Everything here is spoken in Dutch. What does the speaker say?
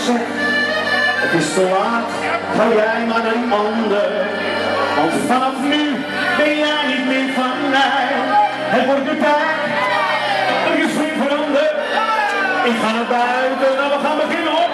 Zeg, het is te laat, ga jij maar naar die ander. Want vanaf nu ben jij niet meer van mij. Het wordt de tijd, er is geen veranderd. Ik ga naar buiten en we gaan beginnen op.